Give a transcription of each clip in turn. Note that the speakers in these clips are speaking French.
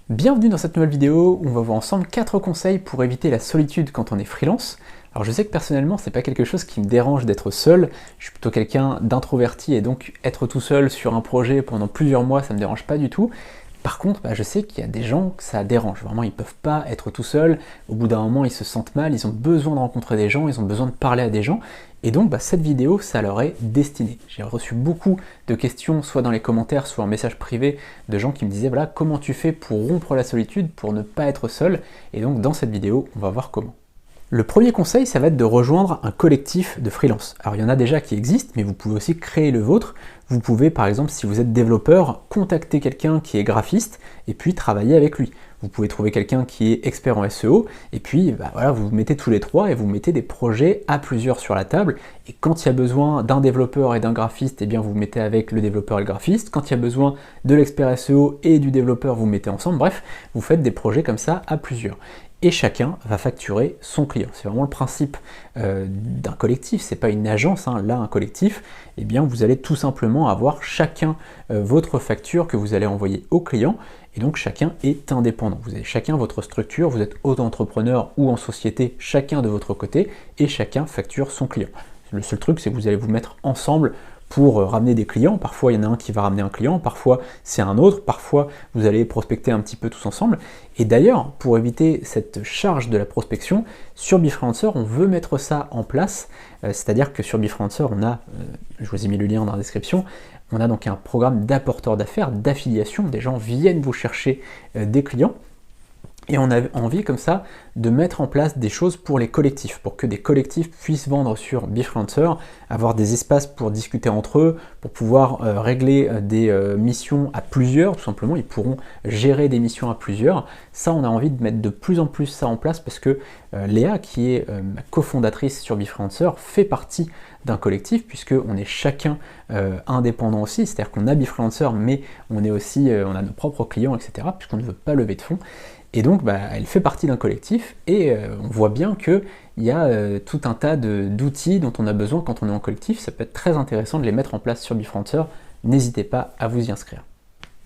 Bienvenue dans cette nouvelle vidéo où on va voir ensemble 4 conseils pour éviter la solitude quand on est freelance. Alors je sais que personnellement c'est pas quelque chose qui me dérange d'être seul, je suis plutôt quelqu'un d'introverti et donc être tout seul sur un projet pendant plusieurs mois ça me dérange pas du tout. Par contre, je sais qu'il y a des gens que ça dérange, vraiment ils peuvent pas être tout seuls, au bout d'un moment ils se sentent mal, ils ont besoin de rencontrer des gens, ils ont besoin de parler à des gens, et donc cette vidéo ça leur est destiné. J'ai reçu beaucoup de questions, soit dans les commentaires, soit en message privé, de gens qui me disaient voilà comment tu fais pour rompre la solitude, pour ne pas être seul, et donc dans cette vidéo on va voir comment. Le premier conseil, ça va être de rejoindre un collectif de freelance. Alors il y en a déjà qui existent, mais vous pouvez aussi créer le vôtre. Vous pouvez par exemple, si vous êtes développeur, contacter quelqu'un qui est graphiste et puis travailler avec lui. Vous pouvez trouver quelqu'un qui est expert en SEO et puis voilà, vous vous mettez tous les trois et vous mettez des projets à plusieurs sur la table. Et quand il y a besoin d'un développeur et d'un graphiste, eh bien vous vous mettez avec le développeur et le graphiste. Quand il y a besoin de l'expert SEO et du développeur, vous mettez ensemble. Bref, vous faites des projets comme ça à plusieurs. Et chacun va facturer son client. C'est vraiment le principe d'un collectif, c'est pas une agence, là un collectif, eh bien vous allez tout simplement avoir chacun votre facture que vous allez envoyer au client, et donc chacun est indépendant. Vous avez chacun votre structure, vous êtes auto-entrepreneur ou en société, chacun de votre côté, et chacun facture son client. Le seul truc, c'est que vous allez vous mettre ensemble pour ramener des clients. Parfois, il y en a un qui va ramener un client, parfois c'est un autre, parfois vous allez prospecter un petit peu tous ensemble. Et d'ailleurs, pour éviter cette charge de la prospection, sur Befreelancer, on veut mettre ça en place, c'est-à-dire que sur Befreelancer, on a, je vous ai mis le lien dans la description, on a donc un programme d'apporteur d'affaires, d'affiliation, des gens viennent vous chercher des clients. Et on a envie comme ça de mettre en place des choses pour les collectifs, pour que des collectifs puissent vendre sur Befreelancer, avoir des espaces pour discuter entre eux, pour pouvoir régler des missions à plusieurs, tout simplement, ils pourront gérer des missions à plusieurs. Ça, on a envie de mettre de plus en plus ça en place parce que Léa, qui est ma cofondatrice sur Befreelancer, fait partie d'un collectif puisqu'on est chacun indépendant aussi, c'est-à-dire qu'on a Befreelancer mais on est aussi, on a nos propres clients, etc., puisqu'on ne veut pas lever de fonds. Et donc, elle fait partie d'un collectif et on voit bien qu'il y a tout un tas d'outils dont on a besoin quand on est en collectif. Ça peut être très intéressant de les mettre en place sur Befreelancer. N'hésitez pas à vous y inscrire.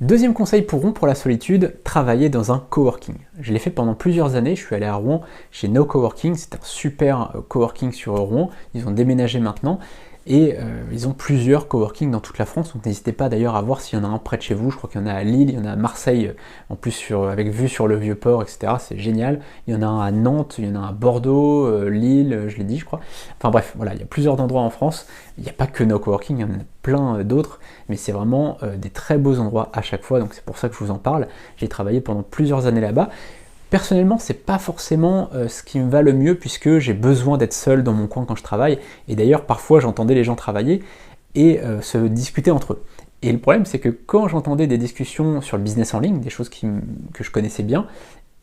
Deuxième conseil pour rompre la solitude, travailler dans un coworking. Je l'ai fait pendant plusieurs années, je suis allé à Rouen chez No Coworking, c'est un super coworking sur Rouen, ils ont déménagé maintenant. Et ils ont plusieurs coworking dans toute la France, donc n'hésitez pas d'ailleurs à voir s'il y en a un près de chez vous. Je crois qu'il y en a à Lille, il y en a à Marseille, en plus avec vue sur le Vieux-Port, etc. C'est génial. Il y en a un à Nantes, il y en a un à Bordeaux, Lille, je l'ai dit je crois. Enfin bref, voilà, il y a plusieurs endroits en France. Il n'y a pas que No Coworking, il y en a plein d'autres, mais c'est vraiment des très beaux endroits à chaque fois, donc c'est pour ça que je vous en parle. J'ai travaillé pendant plusieurs années là-bas. Personnellement, c'est pas forcément ce qui me va le mieux puisque j'ai besoin d'être seul dans mon coin quand je travaille. Et d'ailleurs, parfois, j'entendais les gens travailler et se discuter entre eux. Et le problème, c'est que quand j'entendais des discussions sur le business en ligne, des choses que je connaissais bien,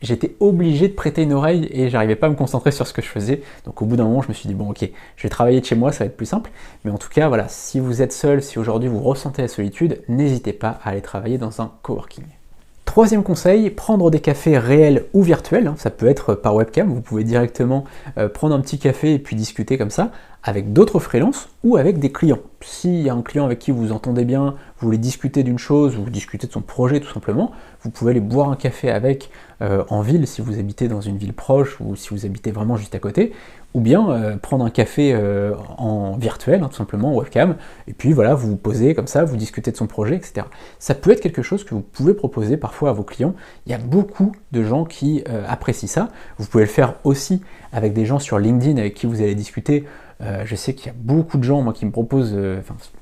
j'étais obligé de prêter une oreille et j'arrivais pas à me concentrer sur ce que je faisais. Donc au bout d'un moment, je me suis dit, bon ok, je vais travailler de chez moi, ça va être plus simple. Mais en tout cas, voilà, si vous êtes seul, si aujourd'hui vous ressentez la solitude, n'hésitez pas à aller travailler dans un coworking. Troisième conseil, prendre des cafés réels ou virtuels, ça peut être par webcam, vous pouvez directement prendre un petit café et puis discuter comme ça avec d'autres freelances ou avec des clients. S'il y a un client avec qui vous vous entendez bien, vous voulez discuter d'une chose ou discuter de son projet tout simplement, vous pouvez aller boire un café avec en ville si vous habitez dans une ville proche ou si vous habitez vraiment juste à côté, ou bien prendre un café en virtuel, tout simplement, en webcam, et puis voilà, vous vous posez comme ça, vous discutez de son projet, etc. Ça peut être quelque chose que vous pouvez proposer parfois à vos clients. Il y a beaucoup de gens qui apprécient ça. Vous pouvez le faire aussi avec des gens sur LinkedIn avec qui vous allez discuter. Je sais qu'il y a beaucoup de gens moi, qui me proposent,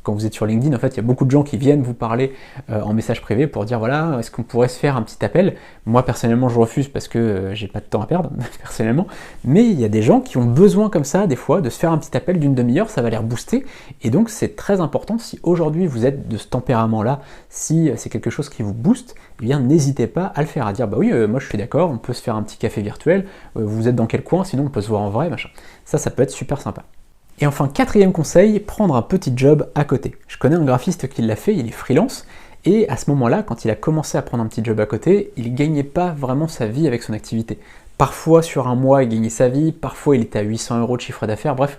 quand vous êtes sur LinkedIn, en fait, il y a beaucoup de gens qui viennent vous parler en message privé pour dire voilà, est-ce qu'on pourrait se faire un petit appel? Moi, personnellement, je refuse parce que j'ai pas de temps à perdre, personnellement. Mais il y a des gens qui ont besoin comme ça, des fois, de se faire un petit appel d'une demi-heure, ça va les rebooster. Et donc, c'est très important, si aujourd'hui vous êtes de ce tempérament-là, si c'est quelque chose qui vous booste, eh bien, n'hésitez pas à le faire, à dire bah oui, moi je suis d'accord, on peut se faire un petit café virtuel, vous êtes dans quel coin, sinon on peut se voir en vrai, machin. Ça peut être super sympa. Et enfin, quatrième conseil, prendre un petit job à côté. Je connais un graphiste qui l'a fait, il est freelance, et à ce moment-là, quand il a commencé à prendre un petit job à côté, il gagnait pas vraiment sa vie avec son activité. Parfois, sur un mois, il gagnait sa vie, parfois il était à 800 € de chiffre d'affaires, bref,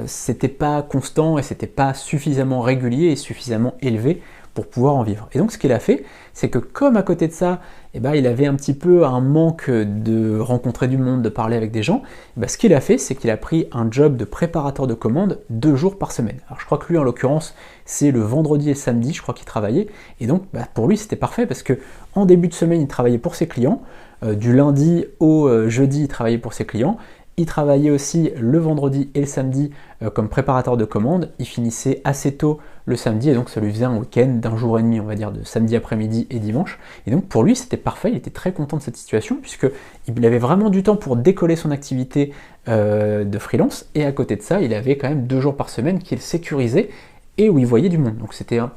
c'était pas constant et c'était pas suffisamment régulier et suffisamment élevé pour pouvoir en vivre. Et donc ce qu'il a fait, c'est que comme à côté de ça, il avait un petit peu un manque de rencontrer du monde, de parler avec des gens, ce qu'il a fait, c'est qu'il a pris un job de préparateur de commandes 2 jours par semaine. Alors je crois que lui, en l'occurrence, c'est le vendredi et le samedi, je crois qu'il travaillait, et donc pour lui, c'était parfait, parce que en début de semaine, il travaillait pour ses clients, du lundi au jeudi, il travaillait pour ses clients, il travaillait aussi le vendredi et le samedi comme préparateur de commandes, il finissait assez tôt le samedi, et donc ça lui faisait un week-end d'un jour et demi, on va dire, de samedi après-midi et dimanche. Et donc pour lui, c'était parfait, il était très content de cette situation, puisqu'il avait vraiment du temps pour décoller son activité de freelance, et à côté de ça, il avait quand même 2 jours par semaine qu'il sécurisait, et où il voyait du monde. Donc c'était un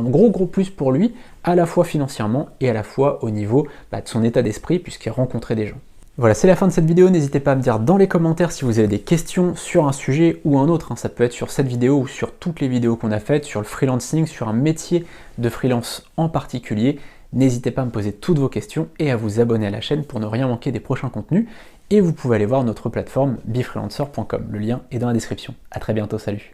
gros plus pour lui, à la fois financièrement, et à la fois au niveau de son état d'esprit, puisqu'il rencontrait des gens. Voilà, c'est la fin de cette vidéo. N'hésitez pas à me dire dans les commentaires si vous avez des questions sur un sujet ou un autre. Ça peut être sur cette vidéo ou sur toutes les vidéos qu'on a faites, sur le freelancing, sur un métier de freelance en particulier. N'hésitez pas à me poser toutes vos questions et à vous abonner à la chaîne pour ne rien manquer des prochains contenus. Et vous pouvez aller voir notre plateforme befreelancer.com. Le lien est dans la description. A très bientôt, salut.